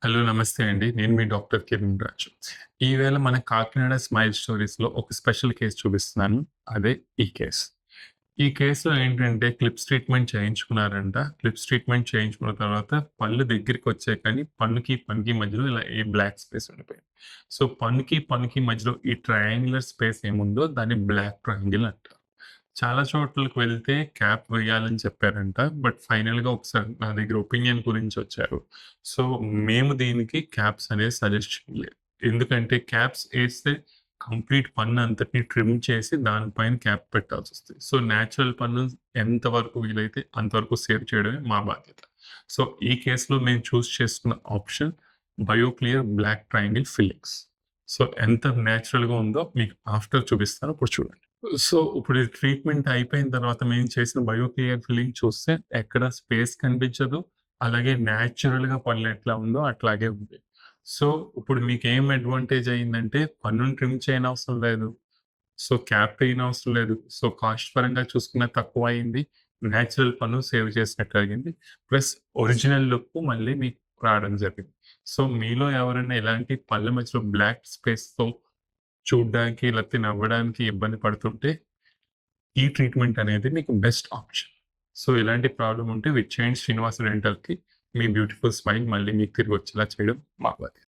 Hello! నమస్తే అండి. నేను మీ డాక్టర్ కిరణ్ రాజు. ఈవేళ మన కాకినాడ స్మైల్ స్టోరీస్‌లో ఒక స్పెషల్ కేస్ చూపిస్తున్నాను. అదే ఈ కేస్. ఈ కేస్‌లో ఏంటంటే క్లిప్స్ ట్రీట్మెంట్ చేయించుకున్నారంట. క్లిప్స్ ట్రీట్మెంట్ చేయించుకున్న తర్వాత పళ్ళు దగ్గరికొచ్చాయి కానీ పన్నుకి మధ్యలో ఇలా ఈ బ్లాక్ స్పేస్ ఉండిపోయింది. సో, పన్నుకి మధ్యలో ఈ ట్రయాంగులర్ స్పేస్ ఏముందో దాన్ని బ్లాక్ ట్రయాంగిల్ అంటారు. చాలా చోట్లకి వెళ్తే క్యాప్ వేయాలని చెప్పారంట. బట్ ఫైనల్‌గా ఒకసారి నా దగ్గర ఒపీనియన్ గురించొచ్చారు. సో, మేము దీనికి క్యాప్స్ అనేది సజెస్ట్ చేయలేదు. ఎందుకంటే క్యాప్స్ ఏస్తే కంప్లీట్ పన్నంతటిని ట్రిమ్ చేసి దాని పైన క్యాప్ పెట్టాల్సొస్తది. సో, నేచురల్ పన్ను ఎంత వరకు వీలైతే అంతవరకు సేవ్ చేయడమే మా బాధ్యత. సో, ఈ కేస్‌లో మేము చేసుకున్న option Bioclear black triangle fillings. So, ఎంత నేచురల్‌గా ఉందో మీకు ఆఫ్టర్ చూపిస్తాను. ఇప్పుడు చూడండి. సో, ఇప్పుడు ఈ ట్రీట్మెంట్ అయిపోయిన తర్వాత మేము చేసిన బయోక్లియర్ ఫిల్లింగ్ చూస్తే ఎక్కడ స్పేస్ కనిపించదు. అలాగే నేచురల్‌గా పళ్ళు ఎట్లా ఉందో అట్లాగే ఉంది. సో, ఇప్పుడు మీకేం అడ్వాంటేజ్ అయిందంటే పన్నుని ట్రిమ్ చేయనవసరం లేదు. సో, క్యాప్ ఎయనవసరం లేదు. సో, కాస్ట్ పరంగా చూసుకున్న తక్కువయింది. నేచురల్ పన్ను సేవ్ చేసినట్టు అయింది. ప్లస్ ఒరిజినల్ లుక్ మళ్ళీ మీకు రావడం జరిగింది. సో, మీలో ఎవరైనా ఇలాంటి పళ్ళ మధ్యలో బ్లాక్ స్పేస్‌తో చూడ్డానికి లేకపోతే నవ్వడానికి ఇబ్బంది పడుతుంటే, ఈ ట్రీట్మెంట్ అనేది మీకు బెస్ట్ ఆప్షన్. సో, ఇలాంటి ప్రాబ్లమ్ ఉంటే విచ్చేయండి శ్రీనివాస డెంటల్‌కి. మీ బ్యూటిఫుల్ స్మైల్ మళ్ళీ మీకు తిరిగొచ్చేలా చేయడం మా బాధ్యత.